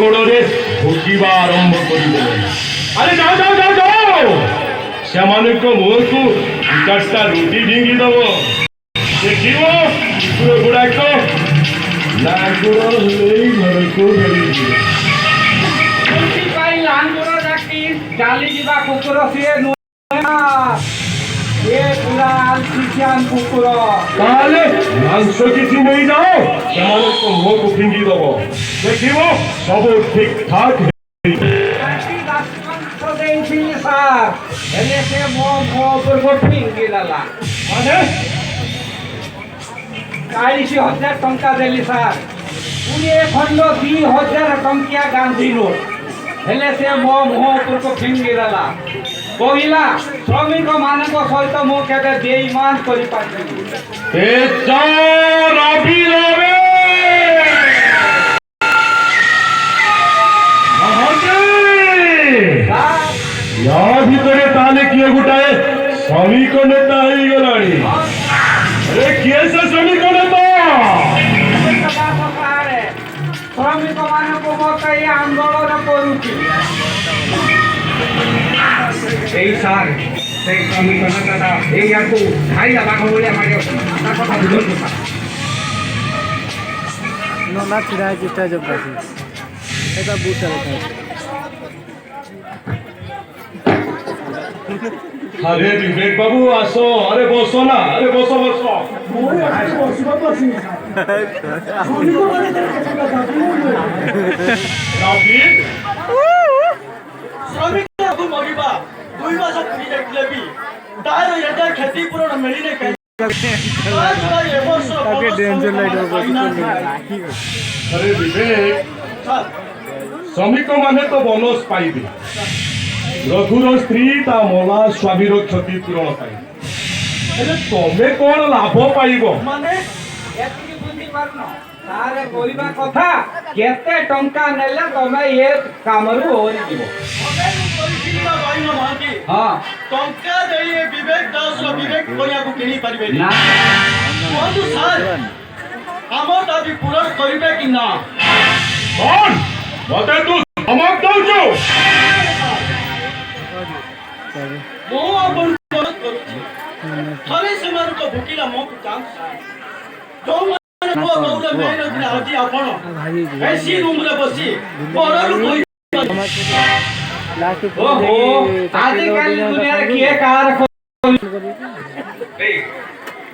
कोड़े भोगिबा आरंभ कर अरे जाओ जाओ जाओ जाओ से मुह को चार्टा रुटी ढिंगी दब देख गुड़ाक घर को कुकुर ये पूरा आलसियान कुकुर ताले मांस किसी नहीं जाओ से मुह को फिंगी दब देख सब ठीक ठाक चालीस हजार टंका देली सार पूरे खंड 2000 टंकिया गांधी नोट हेले से मो मुह को फिंगी देला कहला श्रमिक मान सहित मुझे बेईमान कर भितर ताले किए गोटाए श्रमिक नेता हो गला अरे किए से श्रमिक नेता श्रमिक मान मत आंदोलन करुच्ची सार से श्रमिक नेता खाई बाघ भाया मारे कथा बुझु ना चिरा चेष्टा जब এটা বুঝতে अरे विवेक बाबू आसो अरे बसो ना अरे बसो बसो अरे विवेक श्रमिक माने तो बोनस पाइबे रघुर स्त्री ता मला स्वामीर क्षति पूरण पाइबे तमे कौन लाभ पाइब माने एतकी बुद्धि पारनो तारे कोइबा कथा केते टंका नेले तमे ये कामरु होरी दिबो तमे परिचिता बाई न भांती हां टंका देई विवेक दास विवेक कोया को किनी परिबे ना कोन सर हमर दाबी पूरण करिबे कि ना कौन मते तू धमक दउ जो मो अपन मदद करू थरे समान को भुकिला मो चांस जो मन को गौर मेहनत ने हजी आपण ऐसी रूम रे बसी बरलु कोई ओहो आदिकाल दुनिया रे किए कार ए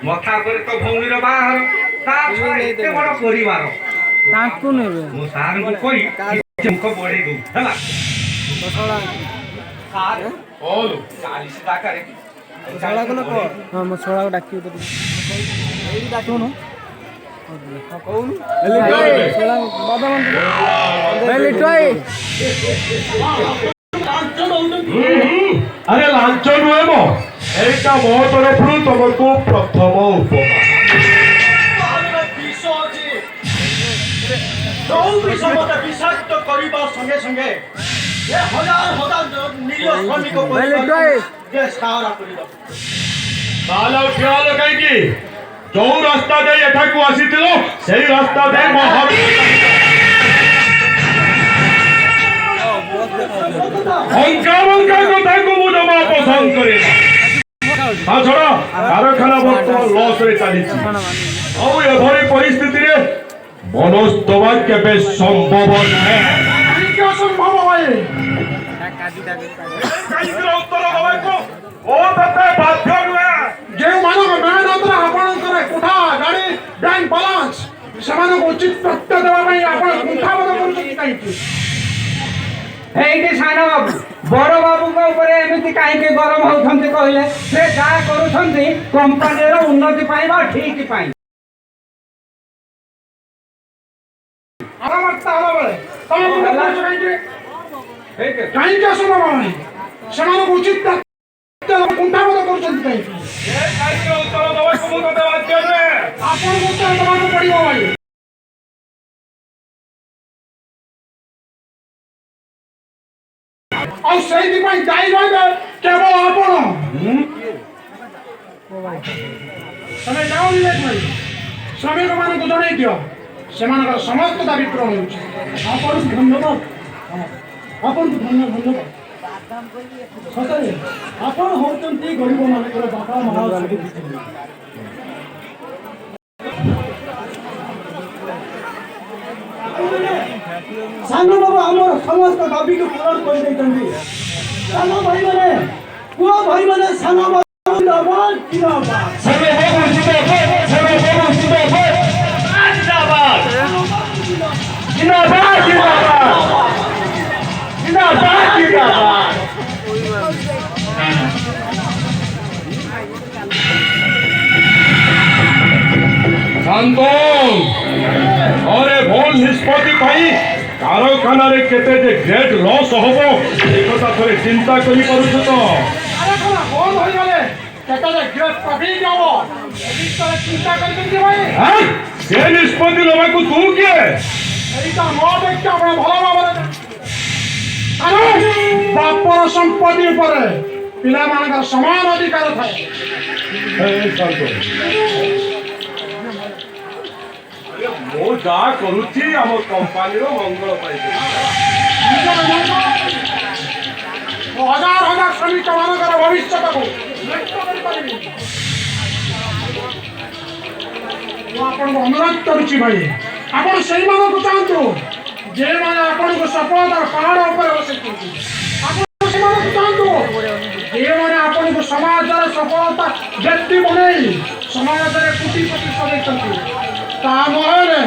मथा पर तो भौनी रे बाहर ता एते बड़ परिवार ताकू नेबे मो सार को कोई मुख बड़े गो हला मसला सार ओल 40 टाका रे मसला को को हां मसला को डाकी तो एडी डाको न हां कहून मसला बाबा मन ले लिटोई अरे लांच नुहे मो एटा मो तरफ तुमको प्रथम उपहार विषाक्त करबा संगे संगे ये हजार निरीह श्रमिक को सारा ताला ख्याल कहीं जो रास्ता दे एठा को आसीथिलो सही रास्ता दे अंका कथा को मु जमा पसंद करे हाँ छोड़ा कारखाना बर्तमान लॉस रे चली आउ एभरी परिस्थिति रे बोनस दवा केबे संभव है क्या संभव है उत्तर दवाई को ओ तते बाध्य नुहे जे मानव मेहनत रे आपण करे कुठा गाड़ी बैंक बैलेंस समान को उचित प्रत्युत्तर देवा पई आपण कुठा बद करू काई हेइके सानो बाबू बड़ बाबू को ऊपर एमिति काहे के गरम होथंते कहले से जा करूथंती कंपनी रो उन्नति पाइबा ठीक पाइ आरामता होला बळे तमे काई के सुनो बाणी समान को उचित प्रत्युत्तर कुठा बद करू काई ए काई के उत्तर दवा को मो कते वाक्य रे आपण उत्तर दवा को पड़िबो भाई और सही पाई दाई रहबे केवल आपण तमे जाओ विवेक भाई श्रमिक मान को जणाई दियो ସେମାନଙ୍କର ସମସ୍ତ ଦାବି ପୂରଣ ହେଉଛି। ଆପଣଙ୍କୁ ଧନ୍ୟବାଦ। ଆପଣଙ୍କୁ ଧନ୍ୟବାଦ। ସତରେ ଆପଣ ହେଉଛନ୍ତି ଗରିବମାନଙ୍କର ବାପା ମା। ସାନ ବାବୁ ଆମର ସମସ୍ତ ଦାବିକୁ ପୂରଣ କରିଦେଇଛନ୍ତି। ସାନ ଭାଇମାନେ, ପୁଅ ଭାଇମାନେ, ସାନ ବାବୁ ଜିନ୍ଦାବାଦ, ଜିନ୍ଦାବାଦ। अरे भूल निष्पत्ति कारखाना केते जे ग्रेट लॉस हब एकथा थोड़े चिंता करि पारुछ तो अरे कौन कौन होई गले केते जे ग्रेट प्रॉफिट जावो एबी तो चिंता करके भाई हां से निष्पत्ति लबा को तू के एटा मो देखता बड़ा भलो भाबरे अरे बापर संपत्ति ऊपर पिला मानकर समान अधिकार थाए ए संतो मो जा करूची हम कंपनी रो मंगल पाई हजार हजार श्रमिक मानकर भविष्य को नष्ट कर पारिबी आपण को अनुरोध करूची भाई आपण सही मानो को चाहतो जे माने आपण को सफलता पहाड़ ऊपर बसैती आपण सही मानो को चाहतो जे माने आपण को समाज रे सफलता व्यक्ति बनै समाज रे कोटिपति सदैछंती तामरे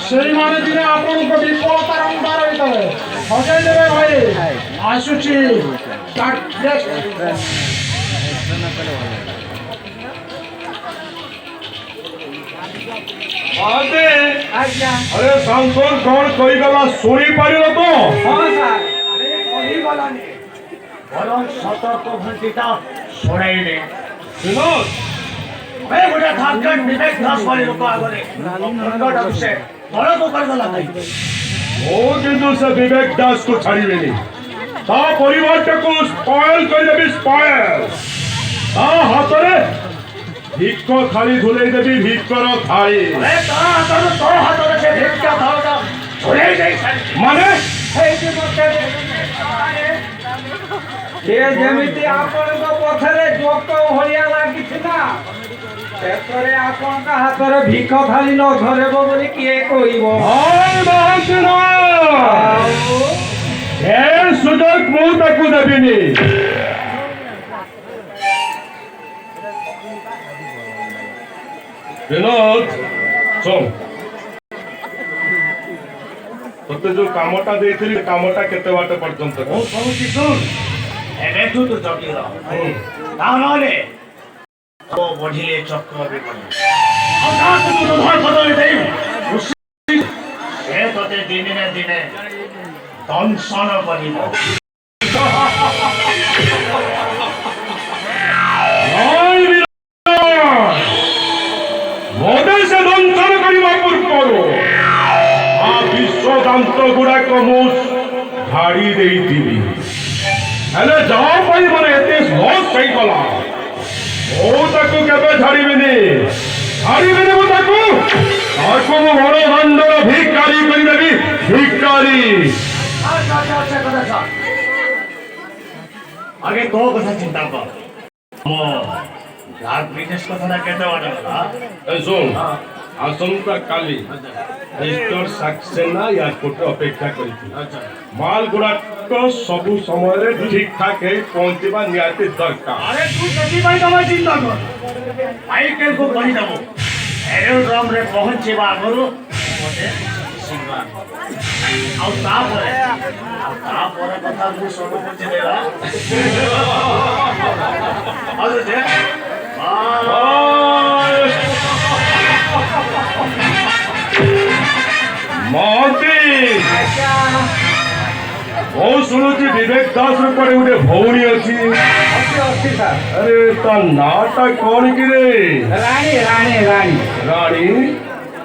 सही माने दिने आपण को विफलता अंधार होइतले हजाई देबे भाई आसुची स्टार्ट नेक्स्ट आते आज्ञा अरे संतोष कौन कही गला सुनी पारिलो तो हां सर कही गलानी बरं सतर्क घंटीटा ଶୁଣେଇଲେ विनोद मैं गोटे धार्मिक विवेक दास वाली लोक आगे घंटाटा से तलक करदेला भाई ओ किंतु से विवेक दास को छाड़ीबेनी ता परिवार को स्पॉइल कर देबी स्पॉइल ता हाथरे भिक्क थाली धुले देबी भिक्कर थाली अरे ता हाथरे से भिक्षा थालटा झुलेई देई माने ହେଇଛି ମତେ ସେ ଯେମିତି ଆପଣଙ୍କ ପଥରେ ଜୋକ ଭଳିଆ ଲାଗିଥିଲା ଶେଷରେ ଆପଣଙ୍କ ହାତରେ ଭିକ ଥାଳି ନ ଧରିବ ବୋଲି କିଏ କହିବ हाय महासिन ए सुजक मु ताकू देबिनी विनोद सुन तोते जो कामटा देइथिली कामटा केते बाटे पर्यंत ମୁଁ କହୁଛି ଶୁଣ ଏବେଠୁ ତୁ ଜଗି ରହ ତା ନହେଲେ ଓ ବଢିଲେ ଚକ୍ର ବି ବଢିବ ଆଉ ତାକୁ ତୁ ଧର ବଦଳି ଦେଇ ସେ ତତେ ଦିନେ ନା ଦିନେ ଦଂଶନ କରିବ हाय विनोद मोदे से दंशन करिवा पूर्वरु आ विश्वदांत गुड़ाक मु झाड़ी देइथिबी हेले जाओ पाई माने एते लॉस कई गला ओ ताकू केबे झाड़ीबिनी मु ताकू मु बड़ दंडर भिकारी करि देबी भिकारी आगे तो कथा चिंता कर मो लाभ बिजनेस कथा केते बड़ गला ए सुन आसंता काली मिस्टर सक्सेना एयरपोर्ट अपेक्षा करिथि माल गुड़ाक सबु समय रे ठीक ठाक है पहुंचबा नियाती दरकार अरे तू जल्दी भाई तमे चिंता कर साइकिल को कहि दबो एरोड्रम रे पहुंचेबा आगरु मते सिंगा आउ तापरे कथा तू सब बुझि देला आउ जे महंती ओ सुनुची विवेक दास रे पड़े उठे भौणी अच्छी ଅଛି ସାର୍ अरे ता नाटा कौन की रे ରାଣୀ ରାଣୀ ରାଣୀ रानी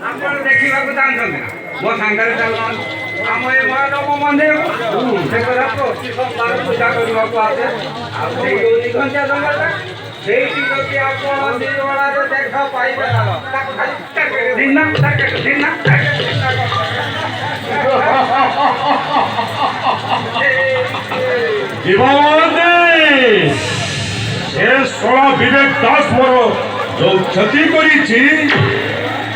ଆପଣ ଦେଖିବାକୁ ଚାହୁଁଛନ୍ତି ମୋ ସାଙ୍ଗରେ ଚାଲୁନାହାନ୍ତି ଆମ ଏ ମହାଦେବ ମନ୍ଦିର ସେ କଥା ପ୍ରତି ସୋମବାର ପୂଜା କରିବାକୁ ଆସେ ଆଉ ସେଇ ଯୋଉ ନିଘଣ୍ଟିଆ ଜଙ୍ଗଲଟା ସେଇଠି ଯଦି ଆପଣ ଦିନବେଳାରେ ଦେଖା ପାଇବେ ତାକୁ ଖାଲି ଦିନ ଶଳା ବିବେକ ଦାସ ମୋର ଯୋଉ କ୍ଷତି କରିଛି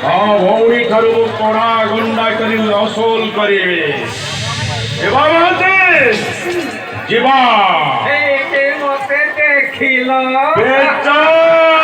ତା ଭଉଣୀ ଠାରୁ ମୁଁ କଡ଼ା ଗଣ୍ଡା କରି ଅସଲ କରିବି। ଯିବା ମହାନ୍ତି ଯିବା ଏଇଠି ମତେ ଦେଖିଲ ବେଚାର